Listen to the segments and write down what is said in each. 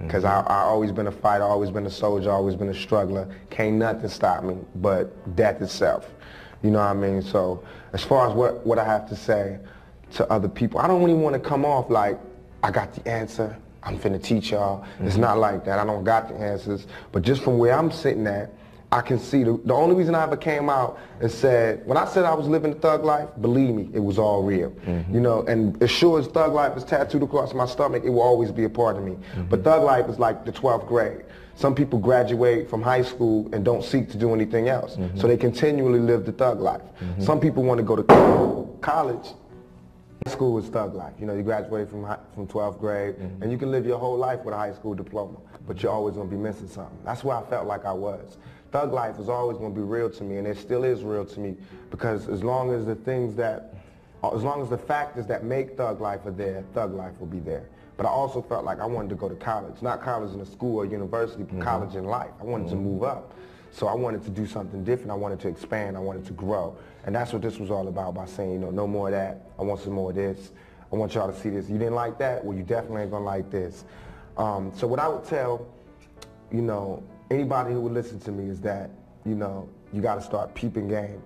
because I always been a fighter, always been a soldier, always been a struggler. Can't nothing stop me but death itself. You know what I mean? So as far as what I have to say to other people, I don't really want to come off like I got the answer, I'm finna teach y'all. It's not like that. I don't got the answers. But just from where I'm sitting at, I can see the only reason I ever came out and said, when I said I was living the thug life, believe me, it was all real. You know, and as sure as thug life is tattooed across my stomach, it will always be a part of me. But thug life is like the 12th grade. Some people graduate from high school and don't seek to do anything else. So they continually live the thug life. Some people want to go to college. High school is thug life. You know, you graduate from 12th grade and you can live your whole life with a high school diploma, but you're always going to be missing something. That's where I felt like I was. Thug life was always going to be real to me, and it still is real to me, because as long as the factors that make thug life are there, thug life will be there. But I also felt like I wanted to go to college, not college in a school or university, but college in life. I wanted to move up. So I wanted to do something different. I wanted to expand. I wanted to grow. And that's what this was all about, by saying, you know, no more of that. I want some more of this. I want y'all to see this. You didn't like that? Well, you definitely ain't going to like this. So what I would tell, you know, anybody who would listen to me is that, you know, you got to start peeping game.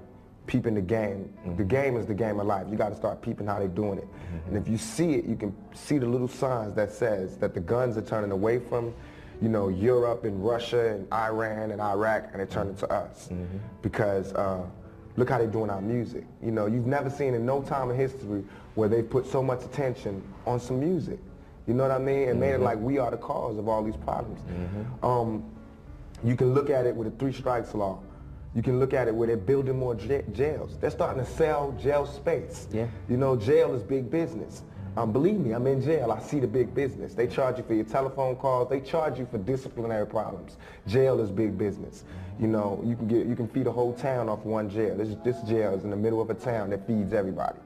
Peeping the game. The game is the game of life. You got to start peeping how they're doing it. And if you see it, you can see the little signs that says that the guns are turning away from, you know, Europe and Russia and Iran and Iraq, and they're turning to us. Because look how they're doing our music. You know, you've never seen in no time in history where they put so much attention on some music. You know what I mean? And made it like we are the cause of all these problems. You can look at it with a 3 strikes law. You can look at it where they're building more jails. They're starting to sell jail space. You know, jail is big business. Believe me, I'm in jail. I see the big business. They charge you for your telephone calls. They charge you for disciplinary problems. Jail is big business. You know, you can feed a whole town off one jail. This jail is in the middle of a town that feeds everybody.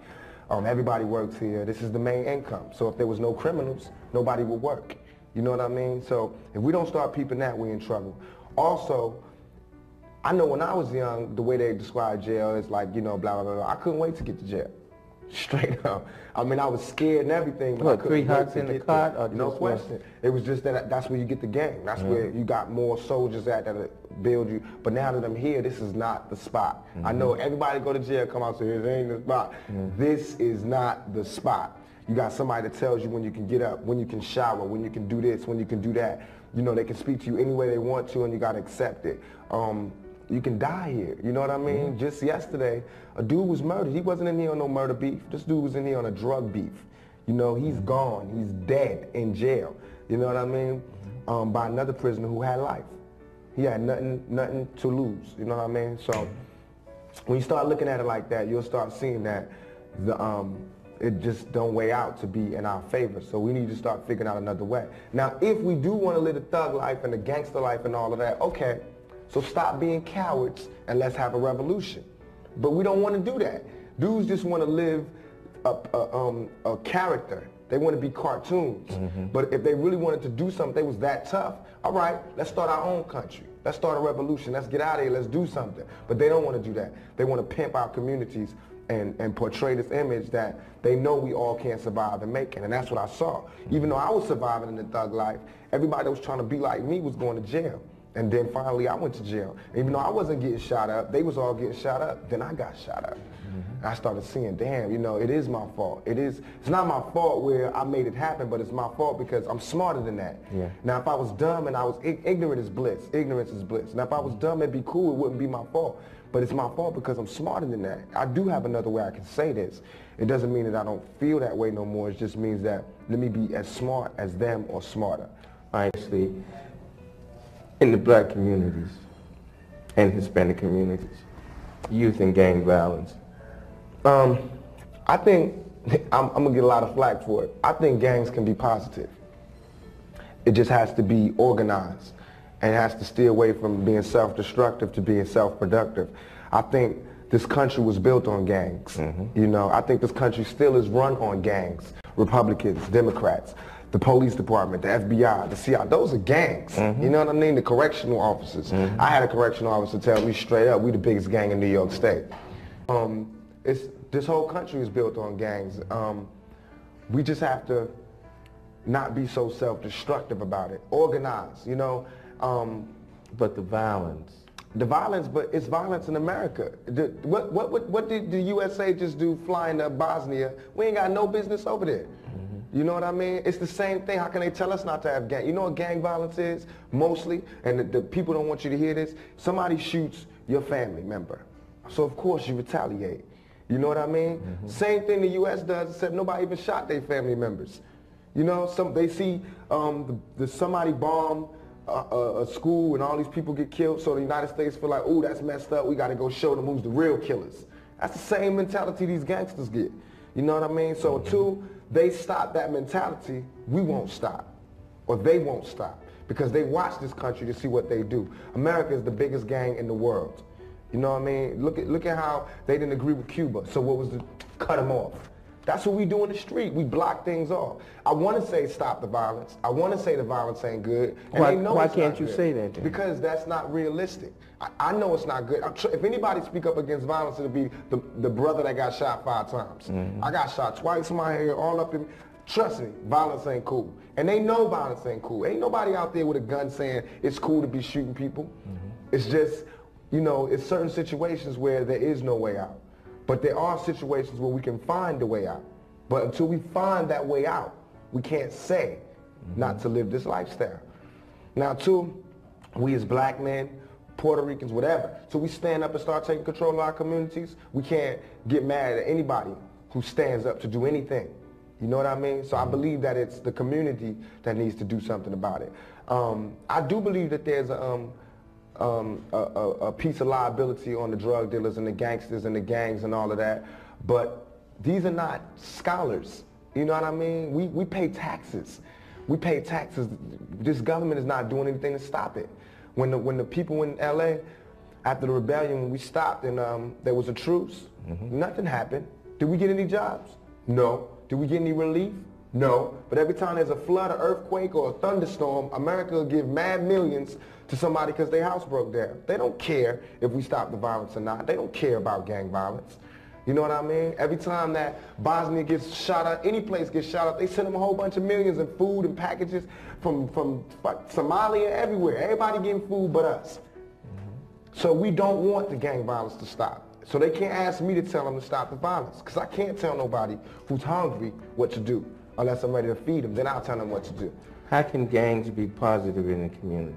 Everybody works here. This is the main income. So if there was no criminals, nobody would work. You know what I mean? So if we don't start peeping that, we're in trouble. Also, I know when I was young, the way they describe jail is like, you know, blah, blah, blah. I couldn't wait to get to jail. Straight up. I mean, I was scared and everything, but what, I couldn't 3 hugs in the cart? Or no question. It was just that's where you get the game. That's where you got more soldiers at that build you. But now that I'm here, this is not the spot. I know everybody go to jail, come out and say, this ain't the spot. This is not the spot. You got somebody that tells you when you can get up, when you can shower, when you can do this, when you can do that. You know, they can speak to you any way they want to, and you got to accept it. You can die here, you know what I mean? Just yesterday, a dude was murdered. He wasn't in here on no murder beef. This dude was in here on a drug beef. You know, he's gone. He's dead in jail. You know what I mean? By another prisoner who had life. He had nothing to lose. You know what I mean? So when you start looking at it like that, you'll start seeing that it just don't weigh out to be in our favor. So we need to start figuring out another way. Now, if we do want to live the thug life and the gangster life and all of that, okay. So stop being cowards and let's have a revolution. But we don't want to do that. Dudes just want to live a character. They want to be cartoons. But if they really wanted to do something, they was that tough, all right, let's start our own country. Let's start a revolution. Let's get out of here. Let's do something. But they don't want to do that. They want to pimp our communities and portray this image that they know we all can't survive and make it. And that's what I saw. Even though I was surviving in the thug life, everybody that was trying to be like me was going to jail. And then finally I went to jail. And even though I wasn't getting shot up, they was all getting shot up. Then I got shot up. And I started seeing, damn, you know, it is my fault. It's not my fault where I made it happen, but it's my fault because I'm smarter than that. Now, if I was dumb and I was ignorant is bliss. Ignorance is bliss. Now, if I was dumb, it'd be cool. It wouldn't be my fault. But it's my fault because I'm smarter than that. I do have another way I can say this. It doesn't mean that I don't feel that way no more. It just means that let me be as smart as them or smarter. Honestly, in the black communities and Hispanic communities, youth and gang violence. I think, I'm going to get a lot of flack for it. I think gangs can be positive. It just has to be organized. And it has to steer away from being self-destructive to being self-productive. I think this country was built on gangs. You know, I think this country still is run on gangs. Republicans, Democrats, the police department, the FBI, the CIA, those are gangs. You know what I mean? The correctional officers. I had a correctional officer tell me straight up, we the biggest gang in New York State. This whole country is built on gangs. We just have to not be so self-destructive about it. Organize, you know. But the violence. The violence, but it's violence in America. What did the USA just do flying to Bosnia? We ain't got no business over there. You know what I mean? It's the same thing. How can they tell us not to have gang? You know what gang violence is? Mostly, and the people don't want you to hear this. Somebody shoots your family member. So of course you retaliate. You know what I mean? Same thing the US does, except nobody even shot their family members. You know, they see somebody bomb a school and all these people get killed, so the United States feel like, oh, that's messed up, we gotta go show them who's the real killers. That's the same mentality these gangsters get. You know what I mean? So until they stop that mentality, we won't stop. Or they won't stop. Because they watch this country to see what they do. America is the biggest gang in the world. You know what I mean? Look at how they didn't agree with Cuba. So what was the cut them off? That's what we do in the street. We block things off. I want to say stop the violence. I want to say the violence ain't good. And why can't you say that then? Because that's not realistic. I know it's not good. If anybody speak up against violence, it'll be the brother that got shot 5 times. I got shot twice in my head, all up in. Trust me, violence ain't cool. And they know violence ain't cool. Ain't nobody out there with a gun saying it's cool to be shooting people. It's just, you know, it's certain situations where there is no way out. But there are situations where we can find a way out. But until we find that way out, we can't say not to live this lifestyle. Now, too, we as black men, Puerto Ricans, whatever, so we stand up and start taking control of our communities. We can't get mad at anybody who stands up to do anything. You know what I mean? So I believe that it's the community that needs to do something about it. I do believe that there's a piece of liability on the drug dealers and the gangsters and the gangs and all of that, but these are not scholars. You know what I mean? We pay taxes. We pay taxes. This government is not doing anything to stop it. When the people in LA, after the rebellion, when we stopped and there was a truce, nothing happened. Did we get any jobs? No. Did we get any relief? No. But every time there's a flood, an earthquake, or a thunderstorm, America will give mad millions to somebody because their house broke down. They don't care if we stop the violence or not. They don't care about gang violence. You know what I mean? Every time that Bosnia gets shot up, any place gets shot up, they send them a whole bunch of millions in food and packages from Somalia, everywhere. Everybody getting food but us. So we don't want the gang violence to stop. So they can't ask me to tell them to stop the violence, because I can't tell nobody who's hungry what to do unless I'm ready to feed them. Then I'll tell them what to do. How can gangs be positive in the community?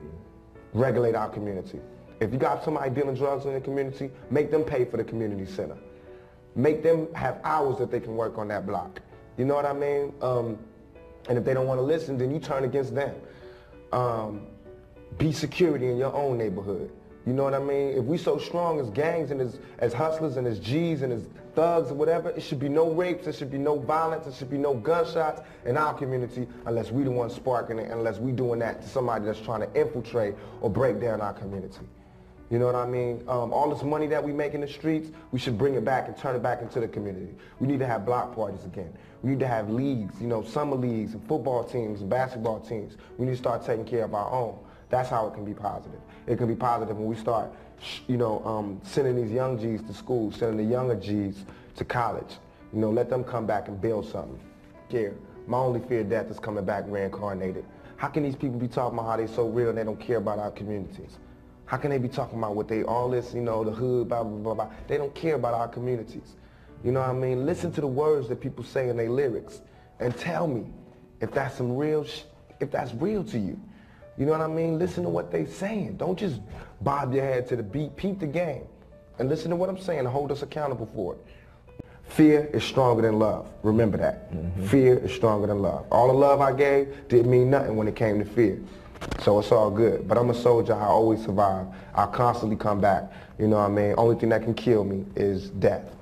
Regulate our community. If you got somebody dealing drugs in the community, make them pay for the community center. Make them have hours that they can work on that block. You know what I mean? And if they don't want to listen, then you turn against them. Be security in your own neighborhood. You know what I mean? If we so strong as gangs and as hustlers and as G's and as thugs or whatever, it should be no rapes, there should be no violence, there should be no gunshots in our community unless we the ones sparking it, unless we doing that to somebody that's trying to infiltrate or break down our community. You know what I mean? All this money that we make in the streets, we should bring it back and turn it back into the community. We need to have block parties again. We need to have leagues, you know, summer leagues and football teams and basketball teams. We need to start taking care of our own. That's how it can be positive. It can be positive when we start, you know, sending these young G's to school, sending the younger G's to college. You know, let them come back and build something. Yeah, my only fear of death is coming back reincarnated. How can these people be talking about how they're so real and they don't care about our communities? How can they be talking about what they, all this, you know, the hood, blah, blah, blah, blah. They don't care about our communities. You know what I mean? Listen to the words that people say in their lyrics and tell me if that's some real, if that's real to you. You know what I mean? Listen to what they saying. Don't just bob your head to the beat. Peep the game. And listen to what I'm saying and hold us accountable for it. Fear is stronger than love. Remember that. Fear is stronger than love. All the love I gave didn't mean nothing when it came to fear. So it's all good. But I'm a soldier. I always survive. I'll constantly come back. You know what I mean? Only thing that can kill me is death.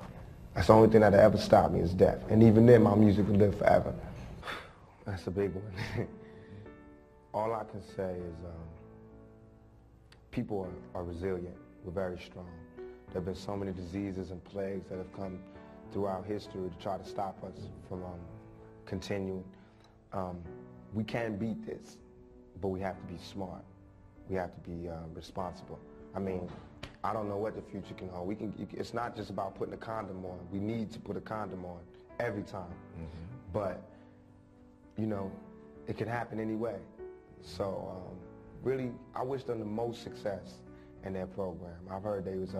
That's the only thing that'll ever stop me is death. And even then, my music will live forever. That's a big one. All I can say is people are resilient. We're very strong. There have been so many diseases and plagues that have come throughout history to try to stop us from continuing. We can beat this, but we have to be smart. We have to be responsible. I mean, I don't know what the future can hold. It's not just about putting a condom on. We need to put a condom on every time. But, you know, it can happen anyway. So really, I wish them the most success in their program. I've heard they was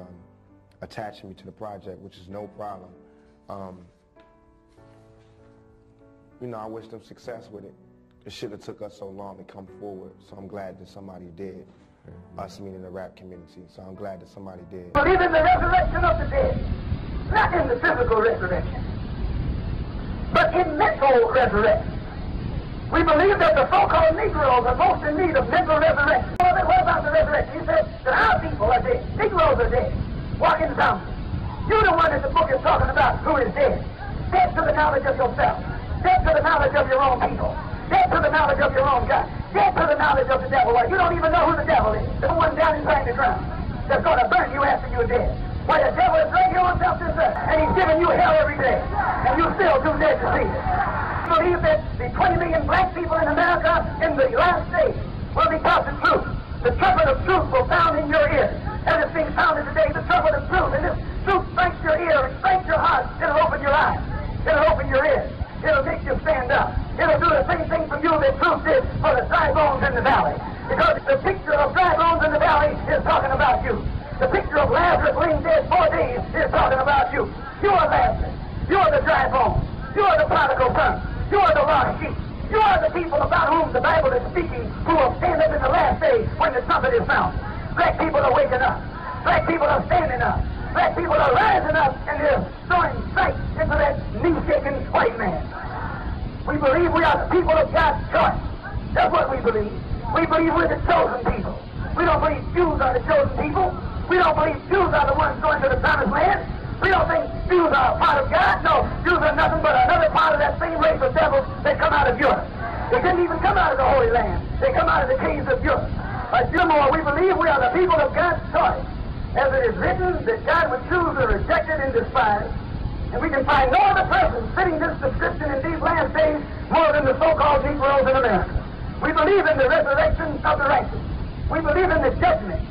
attaching me to the project, which is no problem. You know, I wish them success with it. It should have took us so long to come forward, so I'm glad that somebody did. Us meaning the rap community, so I'm glad that somebody did. Believe in the resurrection of the dead, not in the physical resurrection, but in mental resurrection. We believe that the so-called Negroes are most in need of mental resurrection. What about the resurrection? He said that our people are dead. Negroes are dead. Walking zombies. You're the one that the book is talking about who is dead. Dead to the knowledge of yourself. Dead to the knowledge of your own people. Dead to the knowledge of your own God. Dead to the knowledge of the devil. Well, you don't even know who the devil is. The one down inside the ground that's going to burn you after you're dead. Why the devil is dragging himself to this earth, and he's giving you hell every day. And you still too dead to see it. I believe that the 20 million black people in America in the last days will be taught the truth. The trumpet of truth will sound in your ear. As it's being sounded today, the trumpet of truth. And this truth strikes your ear and strikes your heart. It'll open your eyes. It'll open your ears. It'll make you stand up. It'll do the same thing for you that truth did for the dry bones in the valley. Because the picture of dry bones in the valley is talking about you. The picture of Lazarus laying dead 4 days is talking about you. You are Lazarus. You are the dry bones. You are the prodigal son. You are the lost sheep. You are the people about whom the Bible is speaking who will stand up in the last day when the trumpet is sounded. Black people are waking up. Black people are standing up. Black people are rising up and they're throwing sight into that knee-shaking white man. We believe we are the people of God's choice. That's what we believe. We believe we're the chosen people. We don't believe Jews are the chosen people. We don't believe Jews are the ones going to the promised land. We don't think Jews are a part of God. No, Jews are nothing but another part of that same race of devils that come out of Europe. They didn't even come out of the Holy Land. They come out of the caves of Europe. Still more, we believe we are the people of God's choice. As it is written that God would choose the rejected and despised. And we can find no other person fitting this description in these last days more than the so-called Negroes in America. We believe in the resurrection of the righteous. We believe in the judgment.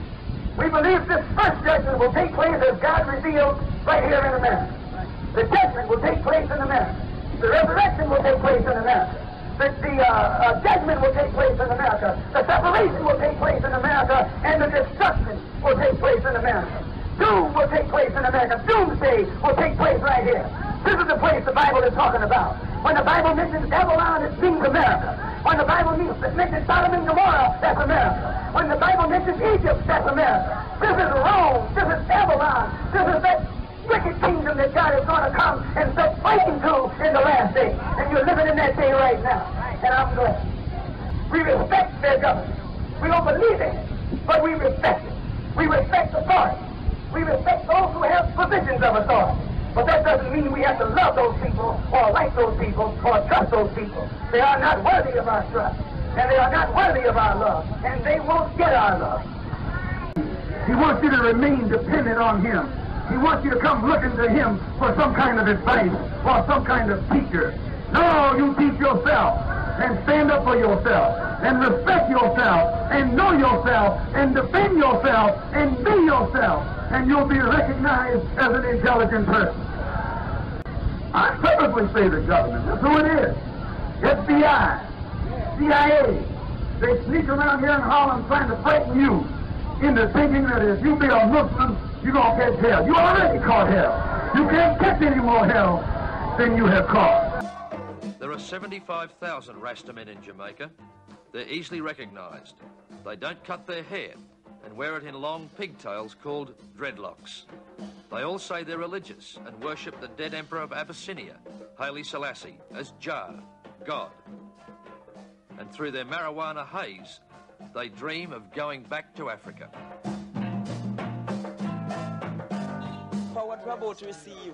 We believe this first judgment will take place as God revealed right here in America. The judgment will take place in America. The resurrection will take place in America. The judgment will take place in America. The separation will take place in America. And the destruction will take place in America. Doom will take place in America. Doomsday will take place right here. This is the place the Bible is talking about. When the Bible mentions Babylon, it means America. When the Bible mentions Sodom and Gomorrah, that's America. When the Bible mentions Egypt, that's America. This is Rome. This is Babylon. This is that wicked kingdom that God is going to come and set fighting to in the last day. And you're living in that day right now. And I'm glad. We respect their government. We don't believe in it, but we respect it. We respect authority. We respect those who have positions of authority. But that doesn't mean we have to love those people or like those people or trust those people. They are not worthy of our trust. And they are not worthy of our love. And they won't get our love. He wants you to remain dependent on him. He wants you to come looking to him for some kind of advice or some kind of teacher. No, you teach yourself and stand up for yourself and respect yourself and know yourself and defend yourself and be yourself. And you'll be recognized as an intelligent person. I purposely say the government. That's who it is. FBI, CIA. They sneak around here in Harlem trying to frighten you into thinking that if you be a Muslim, you're going to catch hell. You already caught hell. You can't catch any more hell than you have caught. There are 75,000 Rastamen in Jamaica. They're easily recognized. They don't cut their hair and wear it in long pigtails called dreadlocks. They all say they're religious and worship the dead emperor of Abyssinia, Haile Selassie, as Jah, God. And through their marijuana haze, they dream of going back to Africa. For what we're about to receive,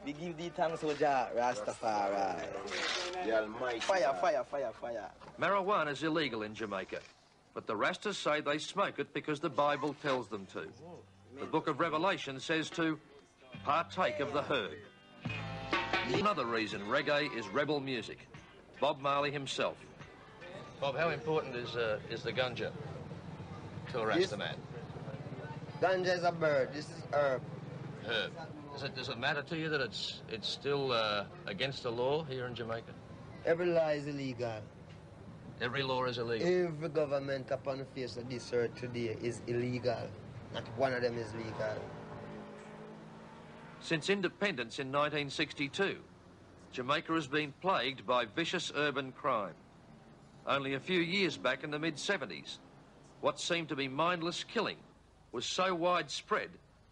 we give thee thanks, O Jah, Rastafari. The Almighty. Fire, fire, fire, fire. Marijuana is illegal in Jamaica, but the Rastas say they smoke it because the Bible tells them to. The book of Revelation says to partake of the herb. Another reason reggae is rebel music. Bob Marley himself. Bob, how important is the ganja to a Rastaman? Ganja is a bird. This is herb. Herb. Does it matter to you that it's still against the law here in Jamaica? Every law is illegal. Every law is illegal. Every government upon the face of this earth today is illegal. Not one of them is legal. Since independence in 1962, Jamaica has been plagued by vicious urban crime. Only a few years back in the mid-70s, what seemed to be mindless killing was so widespread,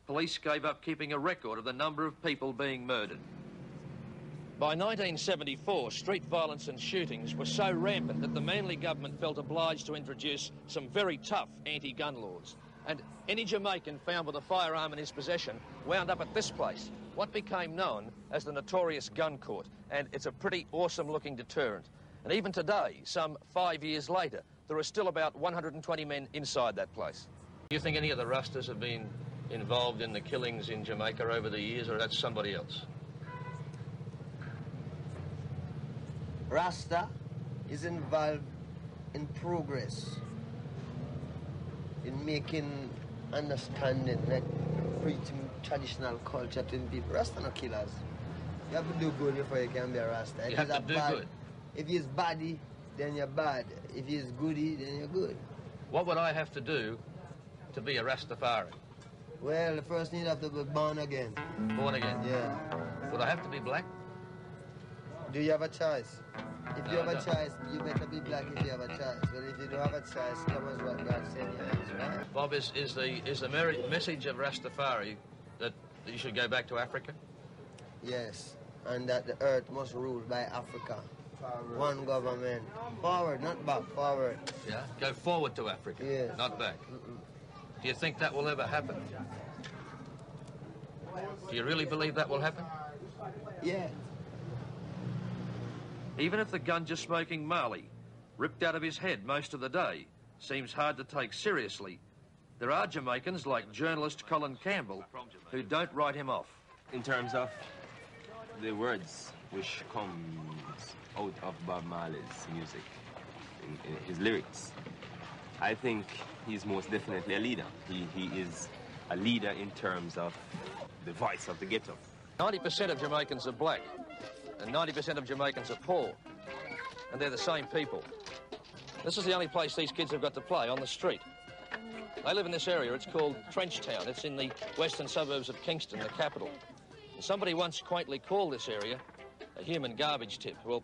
police gave up keeping a record of the number of people being murdered. By 1974, street violence and shootings were so rampant that the Manly government felt obliged to introduce some very tough anti-gun laws. And any Jamaican found with a firearm in his possession wound up at this place, what became known as the notorious gun court. And it's a pretty awesome-looking deterrent. And even today, some 5 years later, there are still about 120 men inside that place. Do you think any of the Rastas have been involved in the killings in Jamaica over the years, or that's somebody else? Rasta is involved in progress, in making understanding, like preaching traditional culture to the people. Rasta no killers. You have to do good before you can be a Rasta. You have to do good. If he's baddie, then you're bad. If he's goody, then you're good. What would I have to do to be a Rastafari? Well, the first thing you have to be born again. Born again? Yeah. Would I have to be black? Do you have a choice? If you No, have a choice, you better be black if you have a choice. But if you don't have a choice, come as what God sent you, right? Bob, is the message of Rastafari that you should go back to Africa? Yes, and that the earth must rule by Africa. Forward. One government. Forward, not back, forward. Yeah? Go forward to Africa, Yes. not back. Do you think that will ever happen? Do you really believe that will happen? Yeah. Even if the ganja-smoking Mali, ripped out of his head most of the day, seems hard to take seriously, there are Jamaicans like journalist Colin Campbell who don't write him off. In terms of the words which comes out of Bob Marley's music, in his lyrics, I think he's most definitely a leader. He is a leader in terms of the voice of the ghetto. 90% of Jamaicans are black, and 90% of Jamaicans are poor, and they're the same people. This is the only place these kids have got to play, on the street. They live in this area. It's called Trenchtown. It's in the western suburbs of Kingston, the capital. And somebody once quaintly called this area a human garbage tip. Well,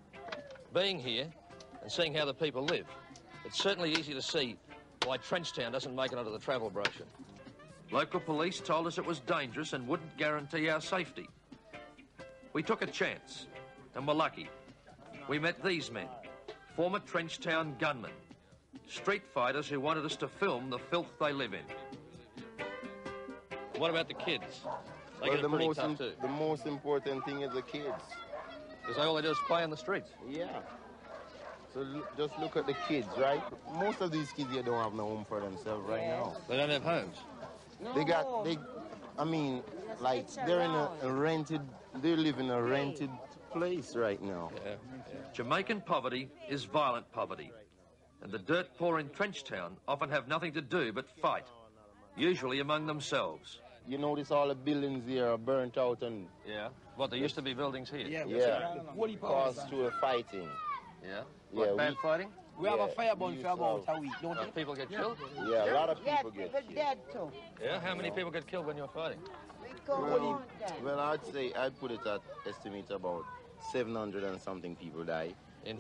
being here and seeing how the people live, it's certainly easy to see why Trenchtown doesn't make it onto the travel brochure. Local police told us it was dangerous and wouldn't guarantee our safety. We took a chance, and were lucky. We met these men, former Trenchtown gunmen, street fighters who wanted us to film the filth they live in. What about the kids? They get it pretty tough too. The most important thing is the kids. Because all they do is play on the streets. Yeah. So just look at the kids, right? Most of these kids here don't have no home for themselves right now. They don't have homes. They're in a rented, they live in a rented place right now. Yeah. Jamaican poverty is violent poverty. And the dirt poor in Trenchtown often have nothing to do but fight, usually among themselves. You notice all the buildings here are burnt out and... Yeah. What, there used to be buildings here? Yeah. Caused to a fighting. Yeah? What, bad fighting? We have a fire burn for about a week, don't we? People get killed? Yeah, a lot of people get killed. Dead too. Yeah? How many people get killed when you're fighting? Well, I'd put it at estimate about 700 and something people die. In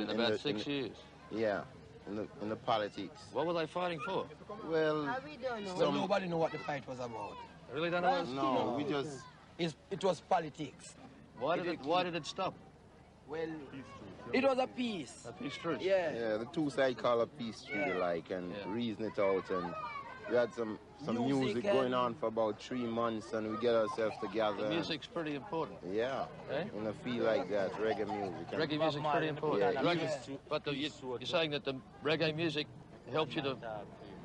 about 6 years? Yeah, in the politics. What were they fighting for? Well, nobody know what the fight was about. I really don't know. No, we just... It was politics. Why did it stop? Well, it was a peace. A peace truce? Yeah. Yeah, the two sides call a peace treaty and reason it out, and we had some music going on for about 3 months, and we get ourselves together. The music's pretty important. Yeah, in a feel like that, reggae music. Reggae music's pretty important. Yeah, but you're saying that the reggae music helps you to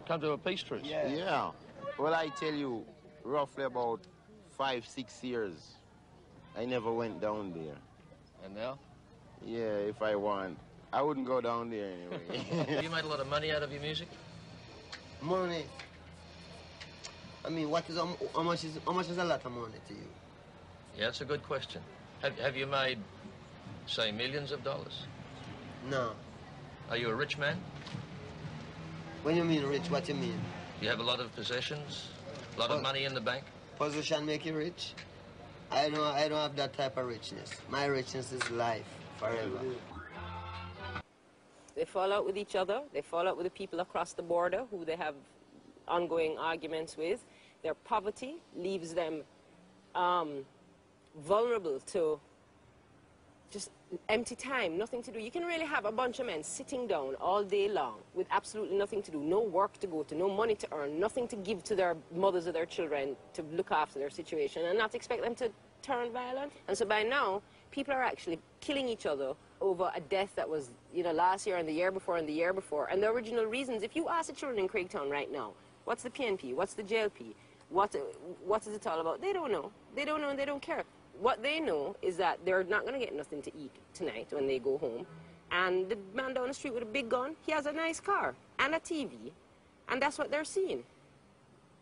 come to a peace truce? Yeah. Well, I tell you, roughly about 5-6 years, I never went down there. And now? Yeah, if I want. I wouldn't go down there anyway. You made a lot of money out of your music? Money. I mean, how much is a lot of money to you? Yeah, that's a good question. Have you made, say, millions of dollars? No. Are you a rich man? When you mean rich, what you mean? You have a lot of possessions? A lot of money in the bank? Position make you rich? I don't have that type of richness. My richness is life, forever. They fall out with each other. They fall out with the people across the border who they have ongoing arguments with. Their poverty leaves them vulnerable to just empty time, nothing to do. You can really have a bunch of men sitting down all day long with absolutely nothing to do, no work to go to, no money to earn, nothing to give to their mothers or their children to look after their situation, and not expect them to turn violent. And so by now, people are actually killing each other over a death that was, you know, last year and the year before and the year before. And the original reasons, if you ask the children in Craigtown right now, what's the PNP, what's the JLP, what is it all about? They don't know. They don't know and they don't care. What they know is that they're not going to get nothing to eat tonight when they go home. And the man down the street with a big gun, he has a nice car and a TV. And that's what they're seeing.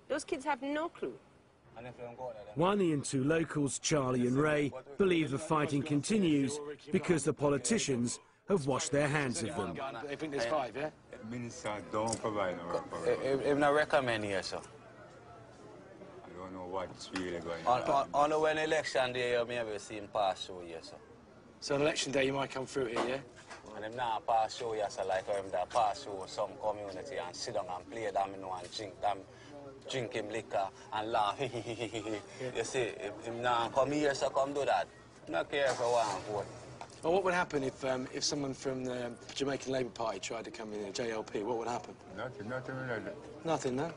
Those kids have no clue. One and two locals, Charlie and Ray, believe the fighting continues because the politicians have washed their hands of them. They think there's 5, yeah? Minister don't provide no work for it. If not recommend here, sir. I don't know what's really going on. On when election day, you may have seen pass through here, sir. So on election day, you might come through here, yeah? And if not pass through here, sir, like if they pass through some community and sit down and play them, you know, and drink him liquor and laugh. You see, if him not come here, so come do that. Not care if I want to vote. Well, what would happen if someone from the Jamaican Labour Party tried to come in the JLP? What would happen? Nothing. Nothing, no?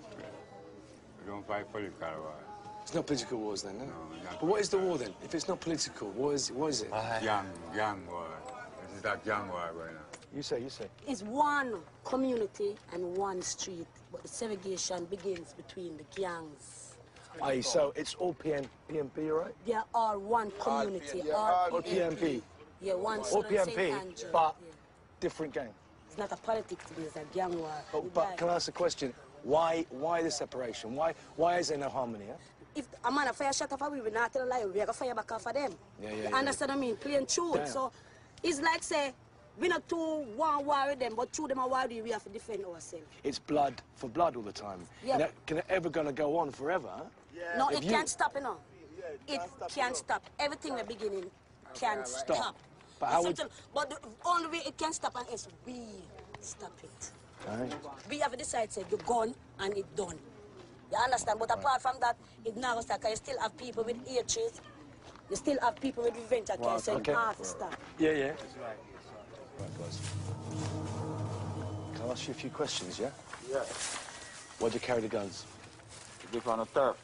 We don't fight political war. It's not political wars then, no? No, but what is the war then? If it's not political, what is it? Gang war. This is that gang war going on. You say. It's one community and one street, but the segregation begins between the gangs. Aye, so it's all PNP, right? They are all one community, all PNP. Yeah, one all PNP, but different gang. It's not a politics thing, it's a gang war. But can I ask a question? Why the separation? Why is there no harmony? Huh? If a man a fire shot off, we will not tell a lie, we're going to fire back off of them. You understand what I mean? Plain truth. Damn. So it's like, say, we not two one war with them, but two them are war, we have to defend ourselves. It's blood for blood all the time. Yeah. Can it ever going to go on forever? Huh? Yeah. No, it can't stop, you know. It can't stop. Everything at the beginning can't stop. But how would... But the only way it can stop is we stop it. Right. We have to decide, say, the gun and it done. You understand? But apart from that, it now start. You still have people with hatred. You still have people with revenge. So it have to stop. Yeah. That's right. Right, guys. Can I ask you a few questions, yeah? Yeah. Why'd you carry the guns? To defend the turf.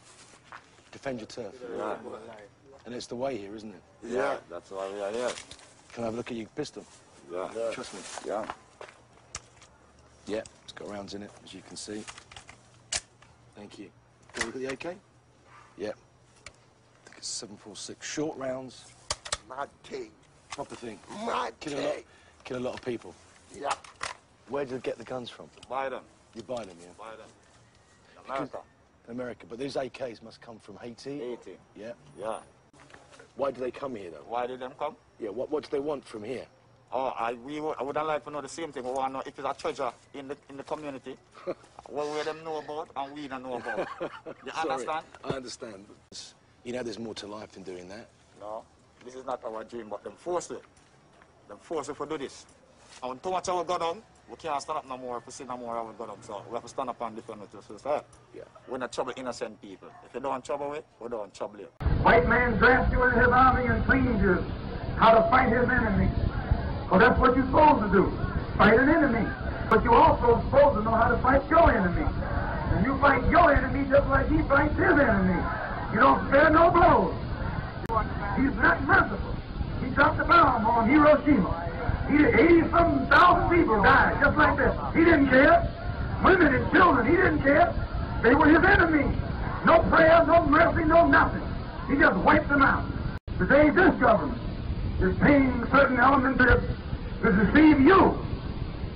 Defend your turf? Yeah. And it's the way here, isn't it? Yeah, that's why we are here. Can I have a look at your pistol? Yeah. Trust me. Yeah. Yeah, it's got rounds in it, as you can see. Thank you. Can I look at the AK? Yeah. I think it's 7.46. Short rounds. Mad thing. Proper thing. Mad thing. Kill a lot of people. Yeah. Where did you get the guns from? Buy them. You buy them, yeah? Buy them. America. America, but these AKs must come from Haiti? Haiti. Yeah? Yeah. Why do they come here, though? Why did them come? Yeah, what do they want from here? Oh, I would like to know the same thing. We want to know if it's a treasure in the community, what we them know about and we don't know about. You understand? I understand. You know there's more to life than doing that. No, this is not our dream, but them force it. Them force it to do this. And when too much of our go down, we can't stand up no more if we see no more of our go down. So we have to stand up and defend it. So, yeah. We're not trouble innocent people. If you don't trouble with, we don't trouble you. White man drafts you in his army and trains you how to fight his enemy. Well, that's what you're supposed to do, fight an enemy. But you're also supposed to know how to fight your enemy. And you fight your enemy just like he fights his enemy. You don't spare no blows. He's not merciful. He dropped a bomb on Hiroshima. 80-some thousand people died just like that. He didn't care. Women and children, he didn't care. They were his enemies. No prayer, no mercy, no nothing. He just wiped them out. Today, this government is paying certain elements to deceive you,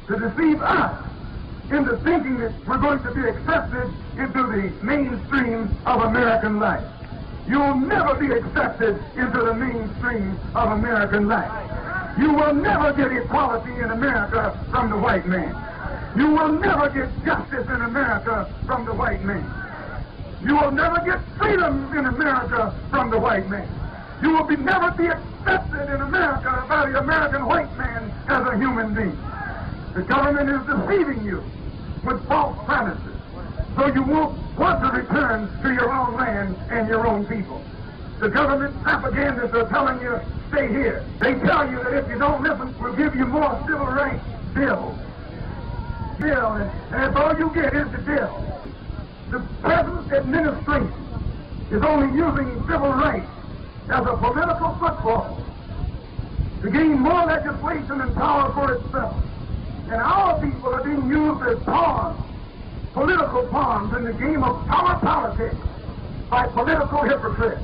to deceive us, into thinking that we're going to be accepted into the mainstream of American life. You'll never be accepted into the mainstream of American life. You will never get equality in America from the white man. You will never get justice in America from the white man. You will never get freedom in America from the white man. You will never be accepted in America by the American white man as a human being. The government is deceiving you with false promises, so you won't want to return to your own land and your own people. The government propagandists are telling you, stay here. They tell you that if you don't listen, we'll give you more civil rights bills. And that's all you get is the bill. The present administration is only using civil rights as a political football to gain more legislation and power for itself. And our people are being used as pawns, political pawns in the game of power politics by political hypocrites.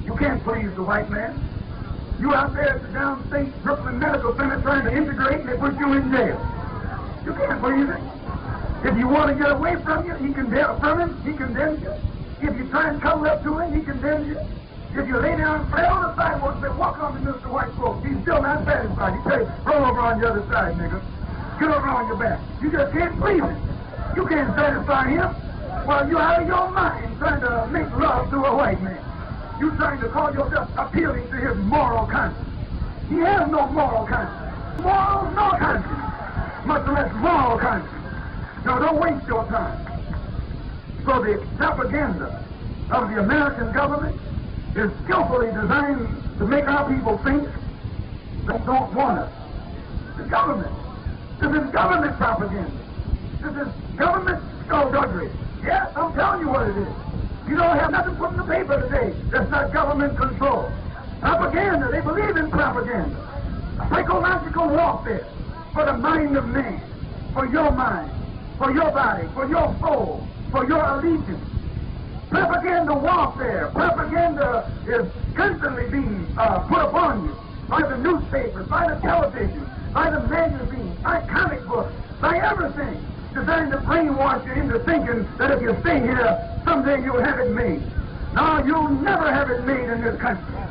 You can't please the white man. You out there at the downstate Brooklyn Medical Center trying to integrate and they put you in jail. You can't please him. If you want to get away from you, he condemns you. If you try and cuddle up to him, he condemns you. If you lay down and play on the sidewalk and say, walk on to Mr. White folks, he's still not satisfied. He says, roll over on the other side, nigga. Get over on your back. You just can't please him. You can't satisfy him. Well, you're out of your mind trying to make love to a white man. You're trying to call yourself appealing to his moral conscience. He has no moral conscience. Moral, no conscience. Much less moral conscience. Now, don't waste your time. So the propaganda of the American government is skillfully designed to make our people think they don't want us. The government. This is government propaganda. This is government skullduggery. Yes, I'm telling you what it is. You don't have nothing put in the paper today that's not government control. Propaganda, they believe in propaganda. Psychological warfare for the mind of man, for your mind, for your body, for your soul, for your allegiance. Propaganda warfare. Propaganda is constantly being put upon you by the newspapers, by the television, by the magazines, by comic books, by everything designed to brainwash you into thinking that if you stay here, someday you'll have it made. Now, you'll never have it made in this country.